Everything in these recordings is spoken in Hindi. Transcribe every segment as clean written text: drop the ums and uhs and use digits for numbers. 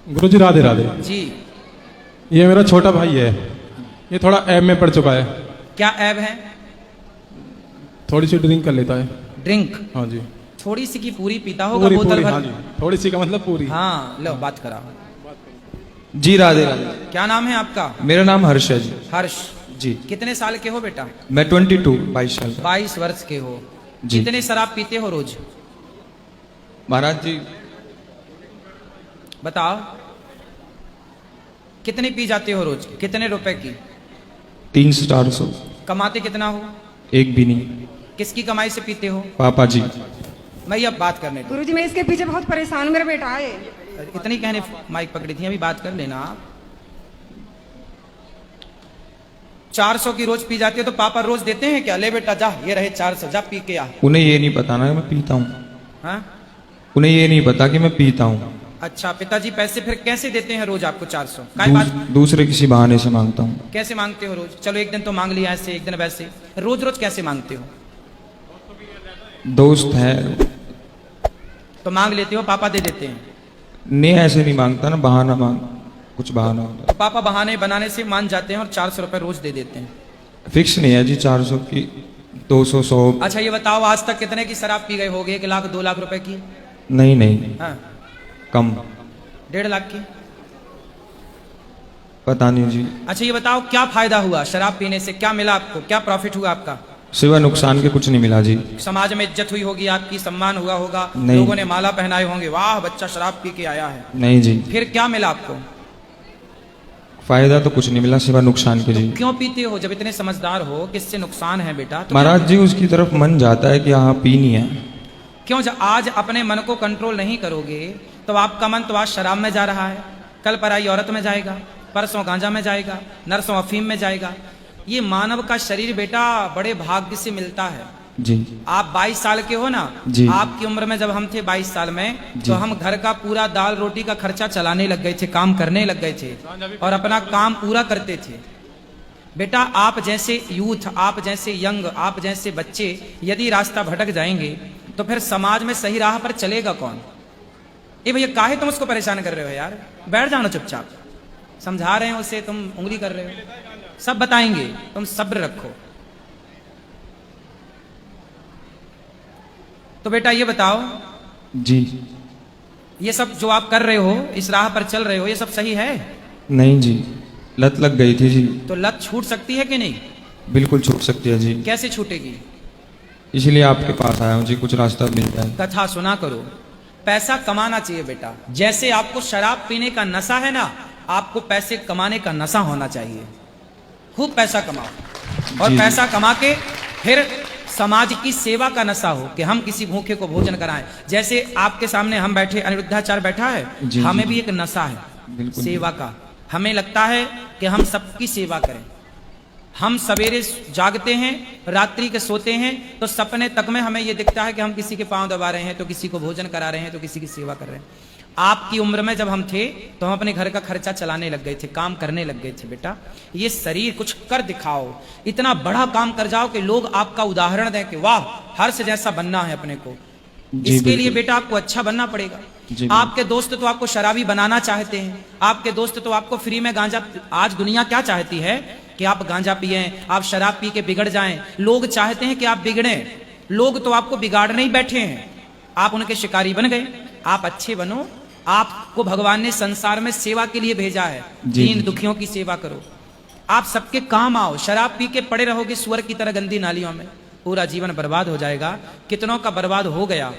गुरुजी राधे राधे जी। ये मेरा छोटा भाई है, ये थोड़ा ऐब में पड़ चुका है। क्या ऐब है? थोड़ी सी ड्रिंक कर लेता है। ड्रिंक? हाँ जी। थोड़ी सी की पूरी पीता होगा, पूरी बोतल पूरी, भर? हाँ जी, थोड़ी सी का मतलब पूरी। हाँ लो बात करा। जी राधे राधे। क्या नाम है आपका? मेरा नाम हर्ष है जी। हर्ष जी। कितने साल के हो बेटा? मैं 22 साल का। 22 वर्ष के हो जी। कितने शराब पीते हो रोज? महाराज जी बताओ कितनी पी जाते हो रोज? कितने रुपए की? 300-400। कमाते कितना हो? एक भी नहीं। किसकी कमाई से पीते हो? पापा जी। मैं अब बात करने दो। गुरुजी मैं इसके पीछे बहुत परेशान हूं, मेरा बेटा है। इतनी कहने माइक पकड़ी थी, अभी बात कर लेना आप। 400 की रोज पी जाती है तो पापा रोज देते हैं क्या? ले बेटा जा, ये रहे 400, जा पी के आ। उन्हें ये नहीं पता ना मैं पीता हूँ। हाँ? उन्हें ये नहीं पता कि मैं पीता हूँ। अच्छा, पिताजी पैसे फिर कैसे देते हैं रोज आपको 400? काय बात? दूसरे किसी बहाने से मांगता हूँ। कैसे मांगते हो रोज? चलो एक दिन तो मांग लिया ऐसे, एक दिन वैसे, रोज रोज कैसे मांगते हो? दोस्त है तो मांग लेते हो, पापा दे देते हैं? नहीं ऐसे नहीं मांगता ना, बहाना मांग, कुछ बहाना होता तो पापा बहाने बनाने से मान जाते हैं और 400 रुपए रोज दे देते हैं? फिक्स नहीं है जी, 400 की 200 100। अच्छा ये बताओ आज तक कितने की शराब पी गए होगे? 1 लाख 2 लाख रुपए की? नहीं नहीं, हाँ, कम। 1.5 लाख की? पता नहीं जी। अच्छा ये बताओ क्या फायदा हुआ शराब पीने से? क्या मिला आपको? क्या प्रॉफिट हुआ आपका? सिवा नुकसान के कुछ नहीं मिला जी। समाज में इज्जत हुई होगी आपकी, सम्मान हुआ होगा, नहीं। लोगों ने माला पहनाए होंगे, वाह बच्चा शराब पी के आया है। नहीं जी। फिर क्या मिला आपको? फायदा तो कुछ नहीं मिला सिवा नुकसान के जी। क्यों पीते हो जब इतने समझदार हो? किससे नुकसान है बेटा? तो महाराज जी उसकी तरफ मन जाता है कि हाँ पीनी है। क्यों आज अपने मन को कंट्रोल नहीं करोगे तो आपका मन तो आज शराब में जा रहा है, कल पराई औरत में जाएगा, परसों गांजा में जाएगा, नरसों अफीम में जाएगा। ये मानव का शरीर बेटा बड़े भाग्य से मिलता है जी। आप 22 साल के हो ना जी। आपकी उम्र में जब हम थे 22 साल में तो हम घर का पूरा दाल रोटी का खर्चा चलाने लग गए थे, काम करने लग गए थे और अपना काम पूरा करते थे। बेटा आप जैसे यूथ, आप जैसे यंग, आप जैसे बच्चे यदि रास्ता भटक जाएंगे तो फिर समाज में सही राह पर चलेगा कौन? ए भैया काहे तुम उसको परेशान कर रहे हो यार? बैठ जाओ चुपचाप, समझा रहे हो उसे, तुम उंगली कर रहे हो, सब बताएंगे, तुम सब्र रखो। तो बेटा ये बताओ जी। ये सब जो आप कर रहे हो, इस राह पर चल रहे हो, ये सब सही है? नहीं जी, लत लग गई थी जी। तो लत छूट सकती है कि नहीं? बिल्कुल छूट सकती है जी। कैसे छूटेगी? इसलिए आपके पास आया हूँ जी, कुछ रास्ता मिल जाए। कथा सुना करो। पैसा कमाना चाहिए बेटा, जैसे आपको शराब पीने का नशा है ना, आपको पैसे कमाने का नशा होना चाहिए। खूब पैसा कमाओ और जी, पैसा कमा के फिर समाज की सेवा का नशा हो कि हम किसी भूखे को भोजन कराएं। जैसे आपके सामने हम बैठे, अनिरुद्धाचार्य बैठा है, जी, हमें जी, भी एक नशा है बिल्कुल सेवा का। हमें लगता है कि हम सबकी सेवा करें। हम सवेरे जागते हैं, रात्रि के सोते हैं, तो सपने तक में हमें यह दिखता है कि हम किसी के पांव दबा रहे हैं, तो किसी को भोजन करा रहे हैं, तो किसी की सेवा कर रहे हैं। आपकी उम्र में जब हम थे तो हम अपने घर का खर्चा चलाने लग गए थे, काम करने लग गए थे। बेटा ये शरीर कुछ कर दिखाओ, इतना बड़ा काम कर जाओ कि लोग आपका उदाहरण दें कि वाह हर्ष जैसा बनना है अपने को। इसके लिए बेटा आपको अच्छा बनना पड़ेगा। आपके दोस्त तो आपको शराबी बनाना चाहते हैं, आपके दोस्त तो आपको फ्री में गांजा। आज दुनिया क्या चाहती है कि आप गांजा पिए, आप शराब पी के बिगड़ जाएं। लोग चाहते हैं कि आप बिगड़े। लोग तो आपको बिगाड़ने ही बैठे हैं, आप उनके शिकारी बन गए। आप अच्छे बनो, आपको भगवान ने संसार में सेवा के लिए भेजा है, दीन दुखियों की सेवा करो, आप सबके काम आओ। शराब पी के पड़े रहोगे सुअर की तरह गंदी नालियों में, पूरा जीवन बर्बाद हो जाएगा। कितनों का बर्बाद हो गया।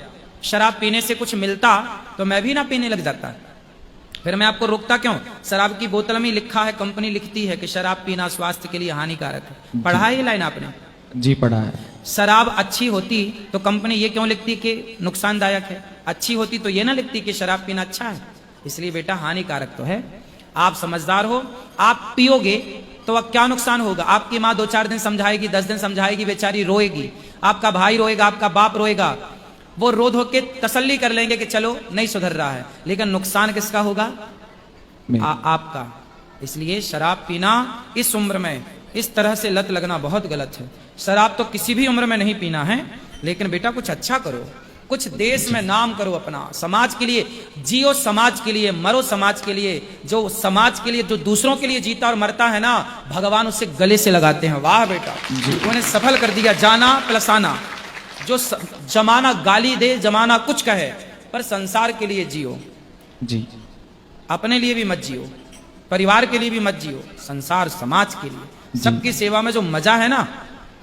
शराब पीने से कुछ मिलता तो मैं भी ना पीने लग जाता, फिर मैं आपको रोकता क्यों? शराब की बोतल में लिखा है, कंपनी लिखती है कि शराब पीना स्वास्थ्य के लिए हानिकारक है। पढ़ा है ये लाइन आपने? जी पढ़ा है। शराब अच्छी होती तो कंपनी ये क्यों लिखती कि नुकसानदायक है? अच्छी होती तो ये ना लिखती कि शराब पीना अच्छा है। इसलिए बेटा हानिकारक तो है। आप समझदार हो, आप पियोगे तो अब क्या नुकसान होगा? आपकी माँ 2-4 दिन समझाएगी, 10 दिन समझाएगी, बेचारी रोएगी, आपका भाई रोएगा, आपका बाप रोएगा, वो रो धो के तसल्ली कर लेंगे कि चलो नहीं सुधर रहा है, लेकिन नुकसान किसका होगा? आपका। इसलिए शराब पीना इस उम्र में इस तरह से लत लगना बहुत गलत है। शराब तो किसी भी उम्र में नहीं पीना है, लेकिन बेटा कुछ अच्छा करो। कुछ देश में नाम करो अपना, समाज के लिए जियो, समाज के लिए मरो, समाज के लिए। जो समाज के लिए, जो दूसरों के लिए जीता और मरता है ना, भगवान उसे गले से लगाते हैं। वाह बेटा, उन्हें सफल कर दिया। जाना प्लस आना। जो जमाना गाली दे, जमाना कुछ कहे, पर संसार के लिए जियो। जी अपने लिए भी मत जियो, परिवार के लिए भी मत जियो, संसार समाज के लिए। सबकी सेवा में जो मजा है ना,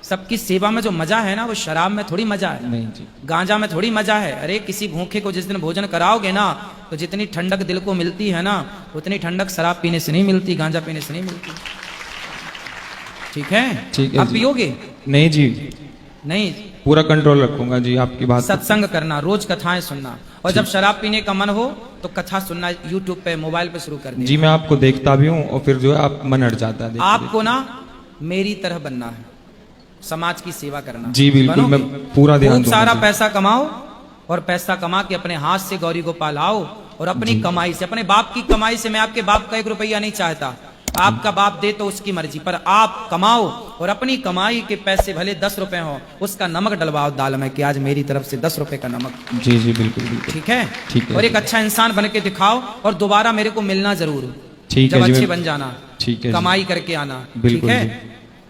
सबकी सेवा में जो मजा है ना, वो शराब में थोड़ी मजा है, नहीं जी, गांजा में थोड़ी मजा है। अरे किसी भूखे को जिस दिन भोजन कराओगे ना, तो जितनी ठंडक दिल को मिलती है ना, उतनी ठंडक शराब पीने से नहीं मिलती, गांजा पीने से नहीं मिलती। ठीक है, ठीक है आप जी। पियोगे? नहीं जी, नहीं, पूरा कंट्रोल रखूंगा जी आपकी बात पे। सत्संग करना, रोज कथाएं सुनना, और जब शराब पीने का मन हो तो कथा सुनना यूट्यूब पे, मोबाइल पे शुरू कर देना। जी मैं आपको देखता भी हूँ और फिर जो है आप मन हट जाता है। आपको ना मेरी तरह बनना है, समाज की सेवा करना। जी बिल्कुल, बनोगे? मैं पूरा ध्यान खूब दूंगा सारा जी। पैसा कमाओ, और पैसा कमा के अपने हाथ से गौरी गोपाल आओ, और अपनी कमाई से, अपने बाप की कमाई से। मैं आपके बाप का 1 रुपया नहीं चाहता, आपका बाप दे तो उसकी मर्जी, पर आप कमाओ और अपनी कमाई के पैसे भले 10 रुपए हो, उसका नमक डलवाओ दाल में कि आज मेरी तरफ से 10 रुपए का नमक। जी जी बिल्कुल बिल्कुल। ठीक है, ठीक है और एक जी। अच्छा इंसान बन के दिखाओ, और दोबारा मेरे को मिलना जरूर। ठीक जब है जी, अच्छे मैं- बन जाना, ठीक है जी। कमाई करके आना। बिल्कुल ठीक है,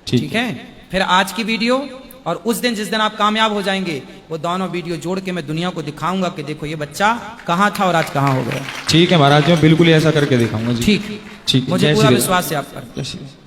जी, ठीक है। फिर आज की वीडियो और उस दिन जिस दिन आप कामयाब हो जाएंगे, वो दोनों वीडियो जोड़ के मैं दुनिया को दिखाऊंगा कि देखो ये बच्चा कहाँ था और आज कहाँ हो गया। ठीक है महाराज, मैं बिल्कुल ऐसा करके दिखाऊंगा जी। ठीक, ठीक है, मुझे जय पूरा श्री राम। विश्वास है आप पर। जय श्री राम।